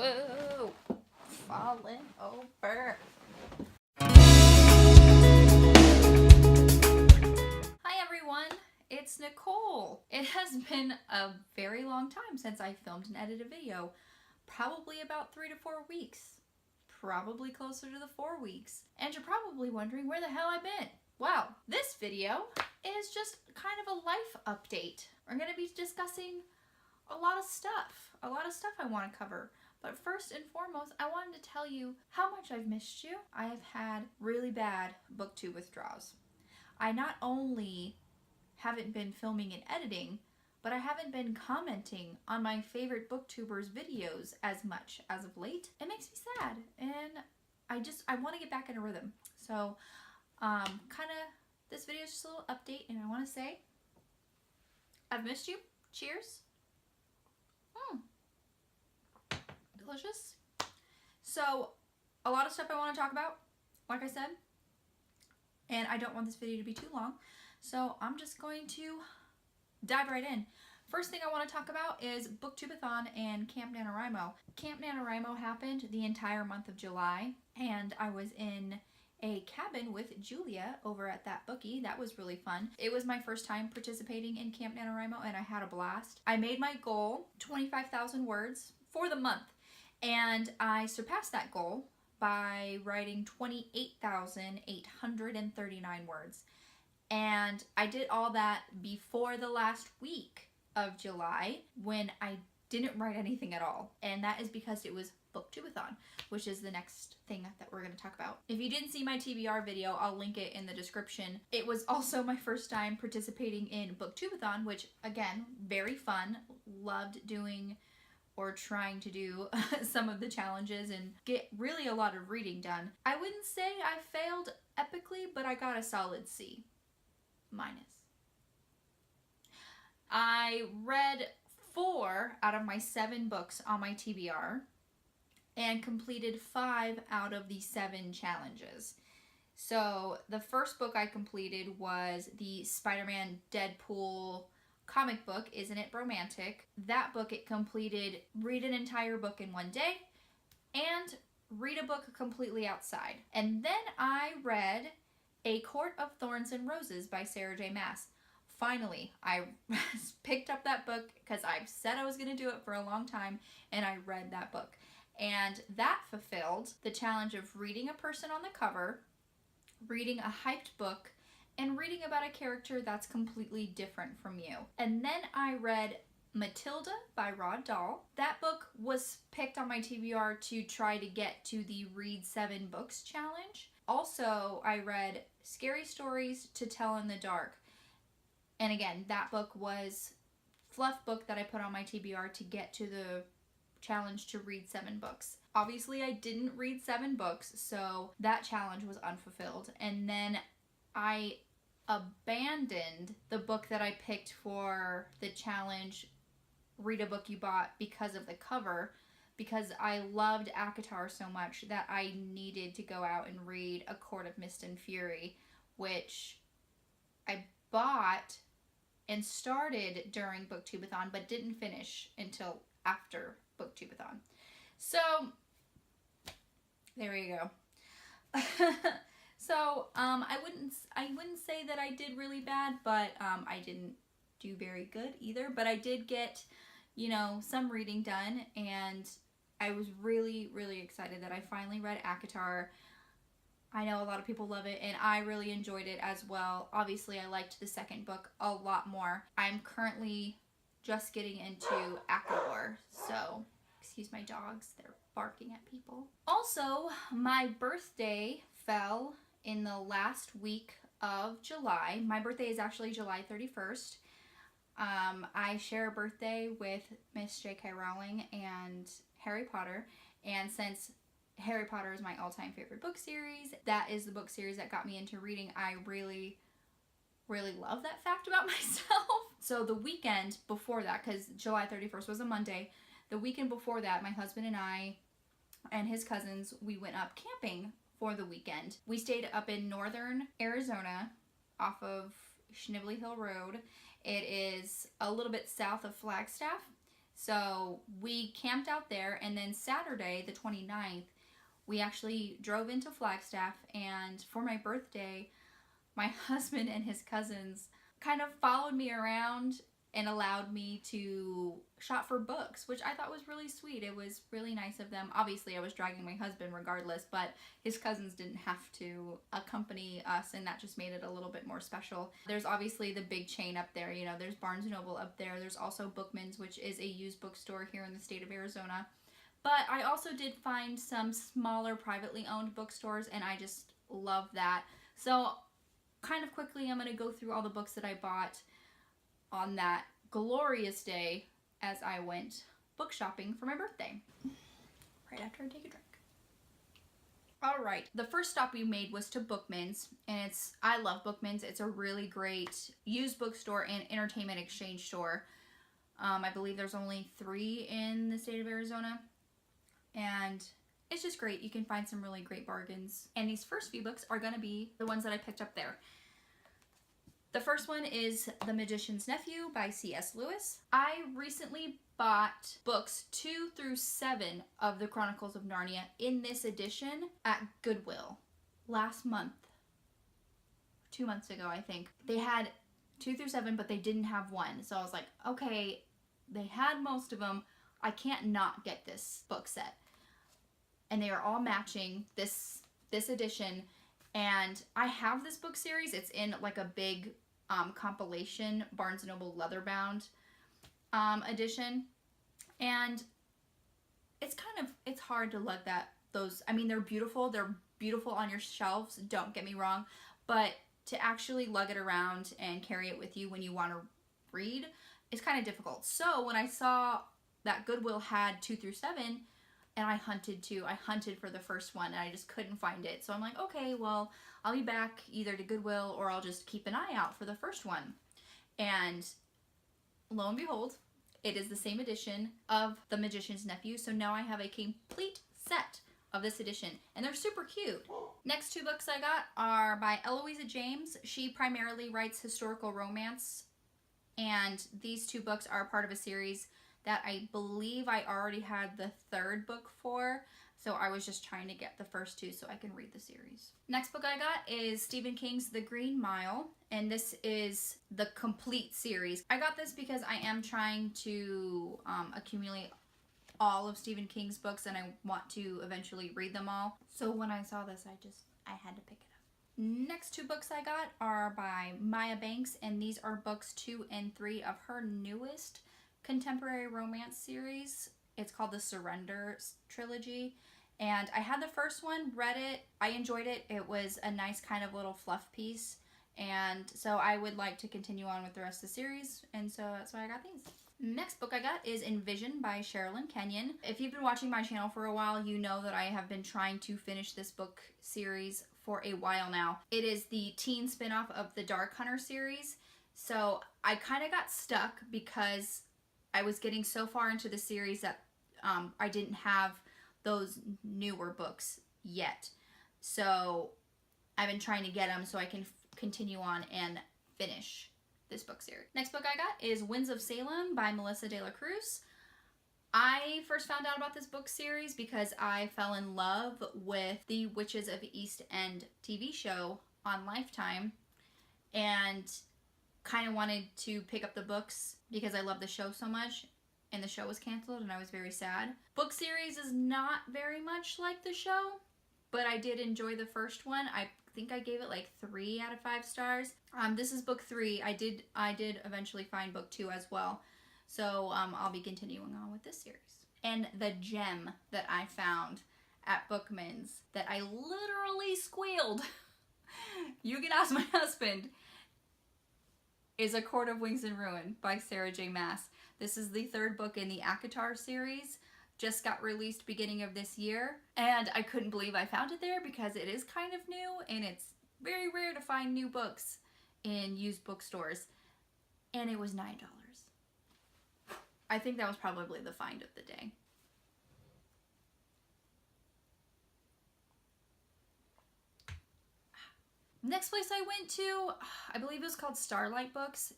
Whoa, falling over. Hi everyone, it's Nicole. It has been a very long time since I filmed and edited a video. Probably about 3 to 4 weeks. Probably closer to the 4 weeks. And you're probably wondering where the hell I've been. Well, this video is just kind of a life update. We're going to be discussing a lot of stuff I want to cover. But first and foremost, I wanted to tell you how much I've missed you. I have had really bad booktube withdrawals. I not only haven't been filming and editing, but I haven't been commenting on my favorite booktubers' videos as much as of late. It makes me sad, and I want to get back in a rhythm. So, this video is just a little update, and I want to say, I've missed you. Cheers. Delicious. So, a lot of stuff I want to talk about, like I said, and I don't want this video to be too long, so I'm just going to dive right in. First thing I want to talk about is Booktubeathon and Camp NaNoWriMo. Camp NaNoWriMo happened the entire month of July, and I was in a cabin with Julia over at that bookie. That was really fun. It was my first time participating in Camp NaNoWriMo, and I had a blast. I made my goal, 25,000 words for the month, and I surpassed that goal by writing 28,839 words. And I did all that before the last week of July when I didn't write anything at all. And that is because it was Booktubeathon, which is the next thing that we're going to talk about. If you didn't see my TBR video, I'll link it in the description. It was also my first time participating in Booktubeathon, which again, very fun. Loved doing or trying to do some of the challenges and get really a lot of reading done. I wouldn't say I failed epically, but I got a solid C-. I read 4 out of my 7 books on my TBR and completed 5 out of the 7 challenges. So the first book I completed was the Spider-Man Deadpool comic book, Isn't It Bromantic? That book, it completed read an entire book in one day and read a book completely outside. And then I read A Court of Thorns and Roses by Sarah J. Maas. Finally, I picked up that book because I've said I was going to do it for a long time, and I read that book. And that fulfilled the challenge of reading a person on the cover, reading a hyped book, and reading about a character that's completely different from you. And then I read Matilda by Roald Dahl. That book was picked on my TBR to try to get to the Read 7 Books challenge. Also, I read Scary Stories to Tell in the Dark. And again, that book was fluff book that I put on my TBR to get to the challenge to read 7 books. Obviously, I didn't read 7 books, so that challenge was unfulfilled. And then I abandoned the book that I picked for the challenge, Read a Book You Bought, because of the cover, because I loved ACOTAR so much that I needed to go out and read A Court of Mist and Fury, which I bought and started during Booktubeathon, but didn't finish until after Booktubeathon. So, there you go. So, I wouldn't say that I did really bad, but I didn't do very good either. But I did get, some reading done, and I was really, really excited that I finally read ACOTAR. I know a lot of people love it, and I really enjoyed it as well. Obviously, I liked the second book a lot more. I'm currently just getting into ACOWAR, so excuse my dogs, they're barking at people. Also, my birthday fell in the last week of July. My birthday is actually July 31st. I share a birthday with Miss J.K. Rowling and Harry Potter, and since Harry Potter is my all-time favorite book series, that is the book series that got me into reading. I really, really love that fact about myself. So the weekend before that, because July 31st was a Monday, the weekend before that, my husband and I and his cousins, we went up camping for the weekend. We stayed up in northern Arizona off of Schnibly Hill Road. It is a little bit south of Flagstaff. So we camped out there, and then Saturday, the 29th, we actually drove into Flagstaff, and for my birthday, my husband and his cousins kind of followed me around and allowed me to shop for books, which I thought was really sweet. It was really nice of them. Obviously, I was dragging my husband regardless, but his cousins didn't have to accompany us, and that just made it a little bit more special. There's obviously the big chain up there. You know, there's Barnes & Noble up there. There's also Bookman's, which is a used bookstore here in the state of Arizona. But I also did find some smaller privately owned bookstores, and I just love that. So kind of quickly, I'm going to go through all the books that I bought on that glorious day as I went book shopping for my birthday. Right after I take a drink. Alright, the first stop we made was to Bookman's, and I love Bookman's. It's a really great used bookstore and entertainment exchange store. I believe there's only 3 in the state of Arizona, and it's just great. You can find some really great bargains. And these first few books are going to be the ones that I picked up there. The first one is The Magician's Nephew by C.S. Lewis. I recently bought books 2 through 7 of the Chronicles of Narnia in this edition at Goodwill last month. 2 months ago, I think. They had 2 through 7, but they didn't have 1. So I was like, okay, they had most of them. I can't not get this book set. And they are all matching this edition. And I have this book series. It's in like a big compilation, Barnes & Noble leather-bound edition. And it's hard to lug those. I mean, they're beautiful. They're beautiful on your shelves, don't get me wrong. But to actually lug it around and carry it with you when you want to read is kind of difficult. So when I saw that Goodwill had 2 through 7, and I hunted for the first one, and I just couldn't find it. So I'm like, okay, well, I'll be back either to Goodwill or I'll just keep an eye out for the first one. And lo and behold, it is the same edition of The Magician's Nephew. So now I have a complete set of this edition, and they're super cute. Next 2 books I got are by Eloisa James. She primarily writes historical romance, and these 2 books are part of a series that I believe I already had the 3rd book for, so I was just trying to get the first 2 so I can read the series. Next book I got is Stephen King's The Green Mile, and this is the complete series. I got this because I am trying to accumulate all of Stephen King's books, and I want to eventually read them all. So when I saw this, I had to pick it up. Next 2 books I got are by Maya Banks, and these are books 2 and 3 of her newest contemporary romance series. It's called the Surrender Trilogy, and I had the first one, read it, I enjoyed it. It was a nice kind of little fluff piece, and so I would like to continue on with the rest of the series, and so that's why I got these. Next book I got is Envision by Sherilyn Kenyon. If you've been watching my channel for a while, you know that I have been trying to finish this book series for a while now. It is the teen spinoff of the Dark Hunter series, so I kind of got stuck because I was getting so far into the series that I didn't have those newer books yet. So I've been trying to get them so I can continue on and finish this book series. Next book I got is Winds of Salem by Melissa De La Cruz. I first found out about this book series because I fell in love with the Witches of East End TV show on Lifetime, and kind of wanted to pick up the books because I love the show so much, and the show was canceled and I was very sad. Book series is not very much like the show, but I did enjoy the first one. I think I gave it like 3 out of 5 stars. This is book 3. I did eventually find book 2 as well. So I'll be continuing on with this series. And the gem that I found at Bookman's that I literally squealed, you can ask my husband, is A Court of Wings and Ruin by Sarah J. Maas. This is the 3rd book in the ACOTAR series. Just got released beginning of this year, and I couldn't believe I found it there because it is kind of new, and it's very rare to find new books in used bookstores, and it was $9. I think that was probably the find of the day. Next place I went to, I believe it was called Starlight Books,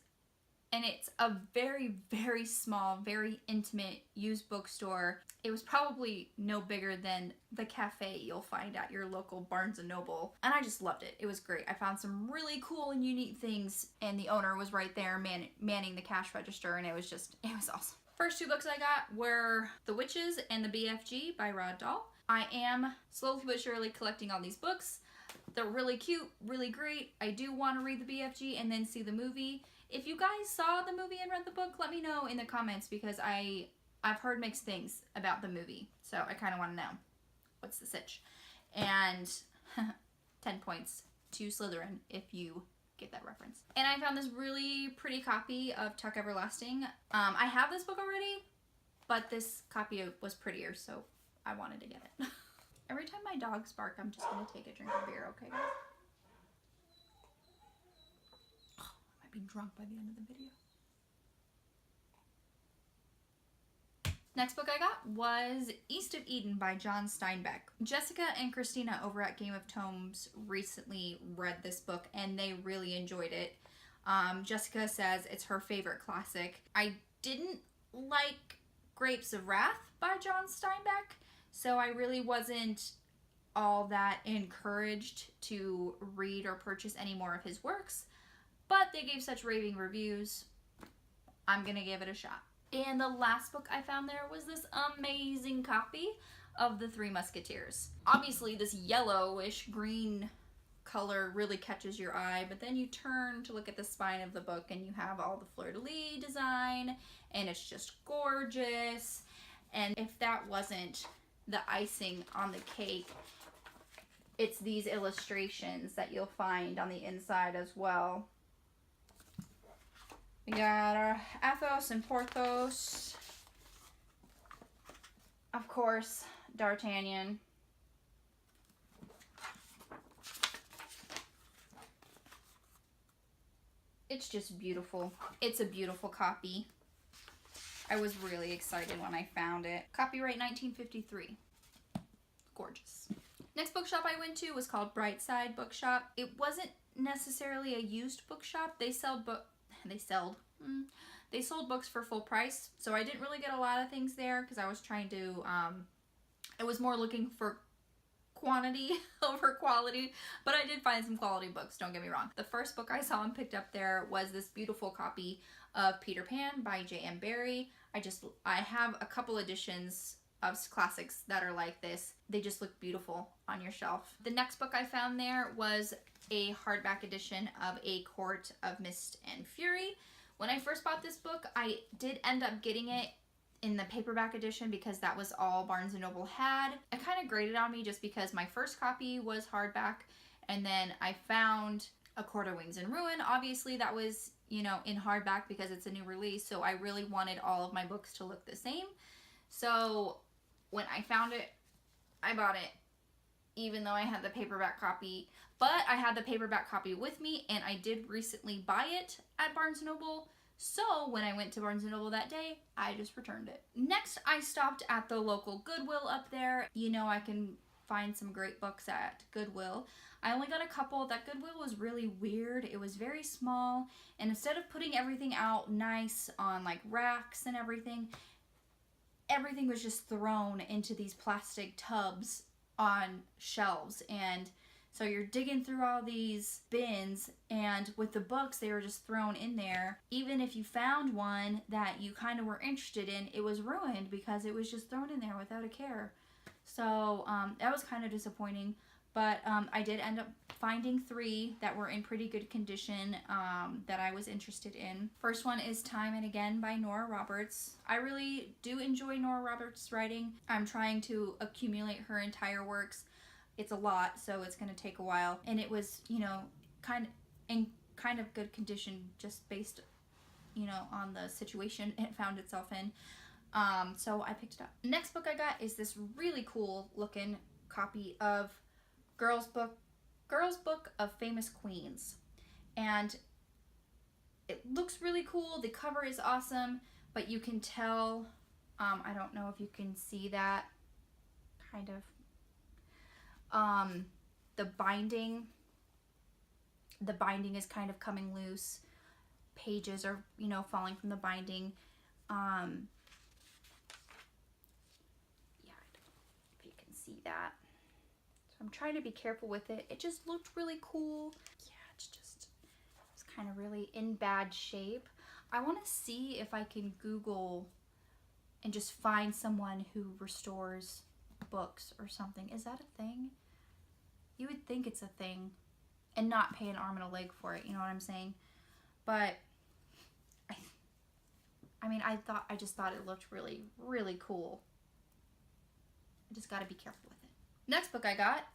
and it's a very, very small, very intimate used bookstore. It was probably no bigger than the cafe you'll find at your local Barnes & Noble, and I just loved it. It was great. I found some really cool and unique things, and the owner was right there manning the cash register, and it was awesome. First two books I got were The Witches and the BFG by Roald Dahl. I am slowly but surely collecting all these books. They're really cute, really great. I do want to read the BFG and then see the movie. If you guys saw the movie and read the book, let me know in the comments, because I've heard mixed things about the movie. So I kind of want to know what's the sitch. And 10 points to Slytherin if you get that reference. And I found this really pretty copy of Tuck Everlasting. I have this book already, but this copy was prettier, so I wanted to get it. Every time my dogs bark, I'm just going to take a drink of beer, okay guys? Oh, I might be drunk by the end of the video. Next book I got was East of Eden by John Steinbeck. Jessica and Christina over at Game of Tomes recently read this book and they really enjoyed it. Jessica says it's her favorite classic. I didn't like Grapes of Wrath by John Steinbeck, so I really wasn't all that encouraged to read or purchase any more of his works, but they gave such raving reviews, I'm gonna give it a shot. And the last book I found there was this amazing copy of The Three Musketeers. Obviously this yellowish green color really catches your eye, but then you turn to look at the spine of the book and you have all the fleur-de-lis design, and it's just gorgeous. And if that wasn't the icing on the cake, it's these illustrations that you'll find on the inside as well. We got our Athos and Porthos. Of course, D'Artagnan. It's just beautiful. It's a beautiful copy. I was really excited when I found it. Copyright 1953. Gorgeous. Next bookshop I went to was called Brightside Bookshop. It wasn't necessarily a used bookshop. They sold books for full price, so I didn't really get a lot of things there because I was trying to I was more looking for quantity over quality, but I did find some quality books, don't get me wrong. The first book I saw and picked up there was this beautiful copy of Peter Pan by J.M. Barrie. I have a couple editions of classics that are like this. They just look beautiful on your shelf. The next book I found there was a hardback edition of A Court of Mist and Fury. When I first bought this book, I did end up getting it in the paperback edition because that was all Barnes & Noble had. It kind of grated on me just because my first copy was hardback, and then I found A Court of Wings and Ruin. Obviously that was, you know, in hardback because it's a new release, so I really wanted all of my books to look the same. So when I found it, I bought it even though I had the paperback copy, but I had the paperback copy with me, and I did recently buy it at Barnes & Noble. So when I went to Barnes & Noble that day, I just returned it. Next, I stopped at the local Goodwill up there. You know, I can find some great books at Goodwill. I only got a couple. That Goodwill was really weird. It was very small, and instead of putting everything out nice on like racks and everything was just thrown into these plastic tubs on shelves, and so you're digging through all these bins, and with the books, they were just thrown in there. Even if you found one that you kind of were interested in, it was ruined because it was just thrown in there without a care. So that was kind of disappointing, but I did end up finding 3 that were in pretty good condition that I was interested in. First one is Time and Again by Nora Roberts. I really do enjoy Nora Roberts' writing. I'm trying to accumulate her entire works. It's a lot, so it's going to take a while. And it was, you know, kind of good condition just based, you know, on the situation it found itself in. So I picked it up. Next book I got is this really cool looking copy of Girls Book of Famous Queens. And it looks really cool. The cover is awesome, but you can tell, I don't know if you can see that, kind of, the binding is kind of coming loose. pages are, you know, falling from the binding. Yeah, I don't know if you can see that. So I'm trying to be careful with it. It just looked really cool. Yeah, it's kind of really in bad shape. I want to see if I can Google and just find someone who restores books or something. Is that a thing? You would think it's a thing and not pay an arm and a leg for it, you know what I'm saying? But I mean, I just thought it looked really, really cool. I just got to be careful with it. Next book I got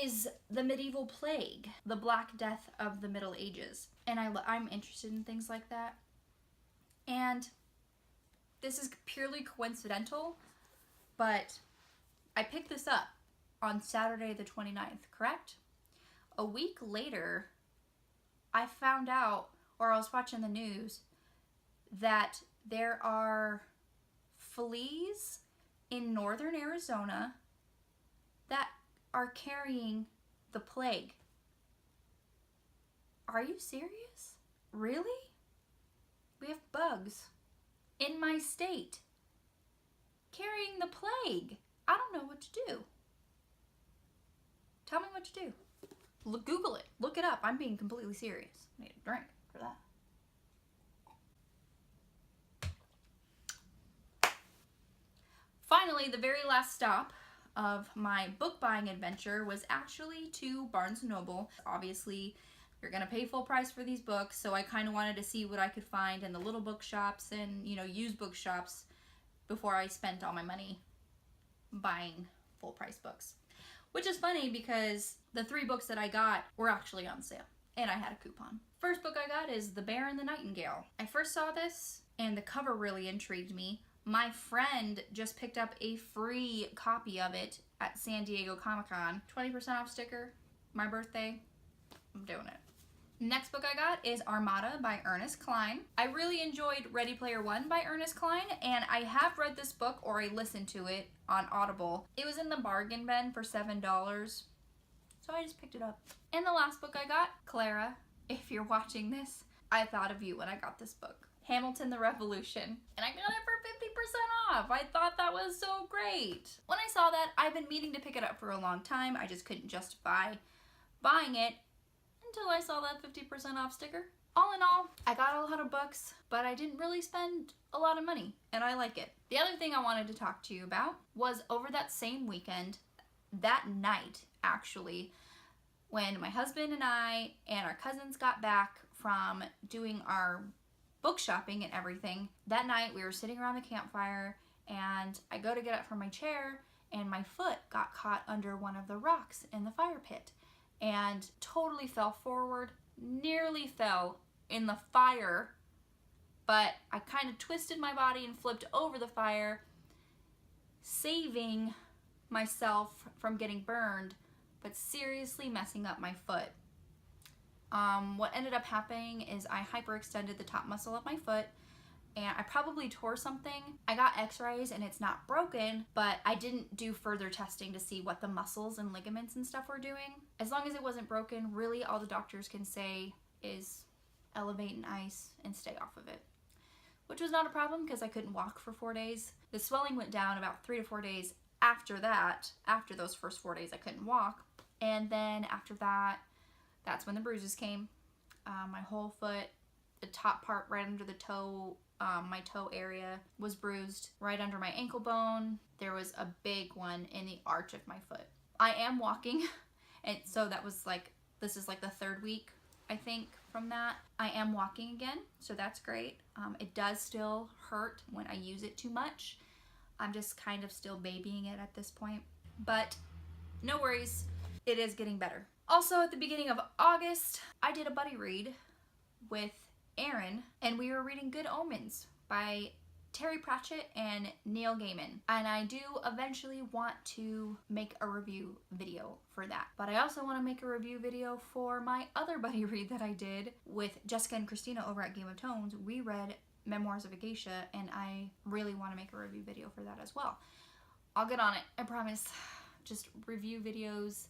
is The Medieval Plague, The Black Death of the Middle Ages. And I'm interested in things like that. And this is purely coincidental, but I picked this up on Saturday the 29th, correct? A week later, I found out, or I was watching the news, that there are fleas in northern Arizona that are carrying the plague. Are you serious? Really? We have bugs in my state carrying the plague. I don't know what to do. Tell me what to do. Google it. Look it up. I'm being completely serious. I need a drink for that. Finally, the very last stop of my book buying adventure was actually to Barnes & Noble. Obviously, you're gonna pay full price for these books, so I kind of wanted to see what I could find in the little bookshops and, you know, used bookshops before I spent all my money buying full price books. Which is funny because the 3 books that I got were actually on sale and I had a coupon. First book I got is The Bear and the Nightingale. I first saw this and the cover really intrigued me. My friend just picked up a free copy of it at San Diego Comic-Con. 20% off sticker, my birthday, I'm doing it. Next book I got is Armada by Ernest Cline. I really enjoyed Ready Player One by Ernest Cline, and I have read this book, or I listened to it on Audible. It was in the bargain bin for $7, so I just picked it up. And the last book I got, Clara, if you're watching this, I thought of you when I got this book. Hamilton the Revolution, and I got it for 50% off. I thought that was so great. When I saw that, I've been meaning to pick it up for a long time. I just couldn't justify buying it until I saw that 50% off sticker. All in all, I got a lot of books, but I didn't really spend a lot of money, and I like it. The other thing I wanted to talk to you about was over that same weekend, that night actually, when my husband and I and our cousins got back from doing our book shopping and everything. That night we were sitting around the campfire and I go to get up from my chair and my foot got caught under one of the rocks in the fire pit and totally fell forward, nearly fell in the fire, but I kind of twisted my body and flipped over the fire, saving myself from getting burned, but seriously messing up my foot. What ended up happening is I hyperextended the top muscle of my foot and I probably tore something. I got x-rays and it's not broken, but I didn't do further testing to see what the muscles and ligaments and stuff were doing. As long as it wasn't broken, really all the doctors can say is elevate in ice and stay off of it. Which was not a problem because I couldn't walk for 4 days. The swelling went down about 3 to 4 days after that. After those first 4 days I couldn't walk. And then after that, that's when the bruises came. My whole foot, the top part right under the toe, my toe area was bruised. Right under my ankle bone, there was a big one in the arch of my foot. I am walking, and so that was like, this is like the 3rd week, I think, from that. I am walking again, so that's great. It does still hurt when I use it too much. I'm just kind of still babying it at this point, but no worries, it is getting better. Also, at the beginning of August, I did a buddy read with Aaron, and we were reading Good Omens by Terry Pratchett and Neil Gaiman. And I do eventually want to make a review video for that. But I also want to make a review video for my other buddy read that I did with Jessica and Christina over at Game of Tones. We read Memoirs of a Geisha, and I really want to make a review video for that as well. I'll get on it, I promise. Just review videos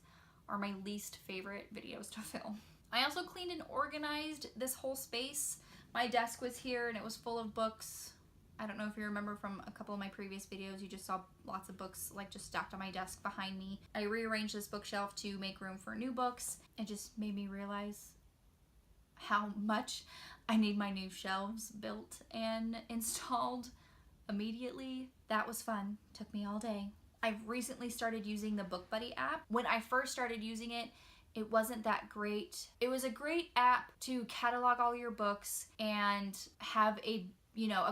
are my least favorite videos to film. I also cleaned and organized this whole space My desk was here and it was full of books. I don't know if you remember from a couple of my previous videos, you just saw lots of books like just stacked on my desk behind me. I rearranged this bookshelf to make room for new books. It just made me realize how much I need my new shelves built and installed immediately. That was fun. Took me all day. I've recently started using the BookBuddy app. When I first started using it, it wasn't that great. It was a great app to catalog all your books and have a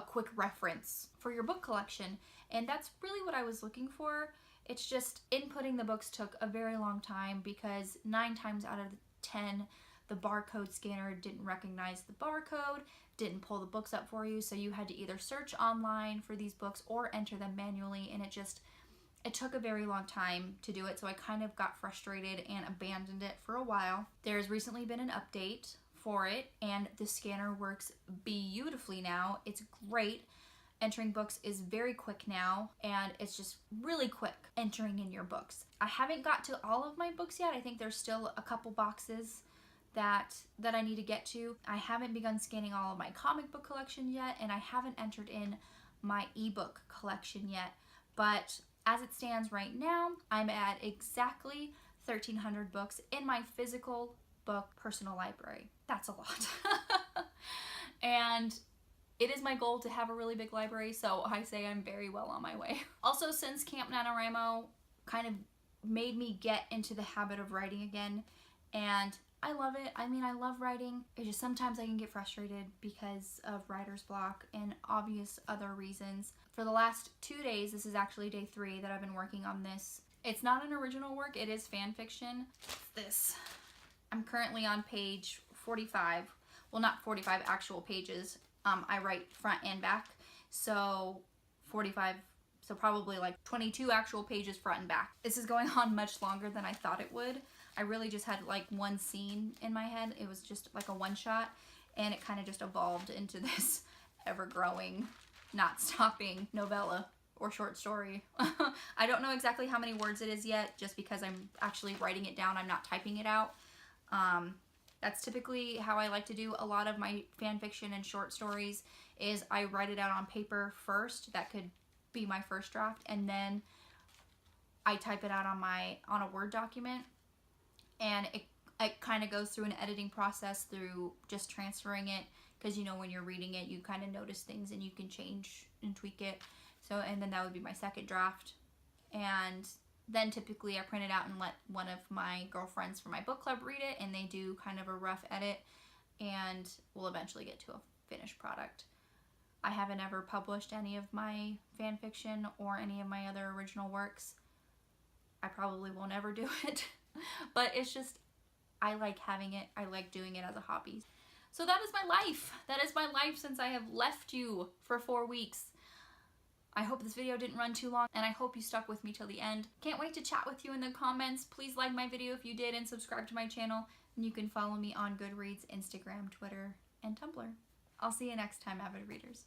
quick reference for your book collection. And that's really what I was looking for. It's just inputting the books took a very long time because 9 times out of 10, the barcode scanner didn't recognize the barcode, didn't pull the books up for you. So you had to either search online for these books or enter them manually. And it took a very long time to do it. So I kind of got frustrated and abandoned it for a while. There's recently been an update for it and the scanner works beautifully now. It's great. Entering books is very quick now and it's just really quick entering in your books. I haven't got to all of my books yet. I think there's still a couple boxes that I need to get to. I haven't begun scanning all of my comic book collection yet, and I haven't entered in my ebook collection yet. But as it stands right now, I'm at exactly 1,300 books in my physical book personal library. That's a lot. And it is my goal to have a really big library, so I say I'm very well on my way. Also, since Camp NaNoWriMo kind of made me get into the habit of writing again, and I love it. I mean, I love writing. It's just sometimes I can get frustrated because of writer's block and obvious other reasons. For the last 2 days, this is actually day 3 that I've been working on this. It's not an original work, it is fan fiction. This. I'm currently on page 45. Well, not 45 actual pages. I write front and back. So 45, so probably like 22 actual pages front and back. This is going on much longer than I thought it would. I really just had like one scene in my head. It was just like a one shot and it kind of just evolved into this ever-growing, not stopping novella or short story. I don't know exactly how many words it is yet just because I'm actually writing it down. I'm not typing it out. That's typically how I like to do a lot of my fan fiction and short stories is I write it out on paper first. That could be my first draft, and then I type it out on a Word document, and it kind of goes through an editing process through just transferring it, because when you're reading it you kind of notice things and you can change and tweak it. So, and then that would be my second draft, and then typically I print it out and let one of my girlfriends from my book club read it, and they do kind of a rough edit, and we'll eventually get to a finished product. I haven't ever published any of my fan fiction or any of my other original works. I probably won't ever do it, but it's just, I like having it. I like doing it as a hobby. So that is my life. That is my life since I have left you for 4 weeks. I hope this video didn't run too long, and I hope you stuck with me till the end. Can't wait to chat with you in the comments. Please like my video if you did, and subscribe to my channel. And you can follow me on Goodreads, Instagram, Twitter, and Tumblr. I'll see you next time, avid readers.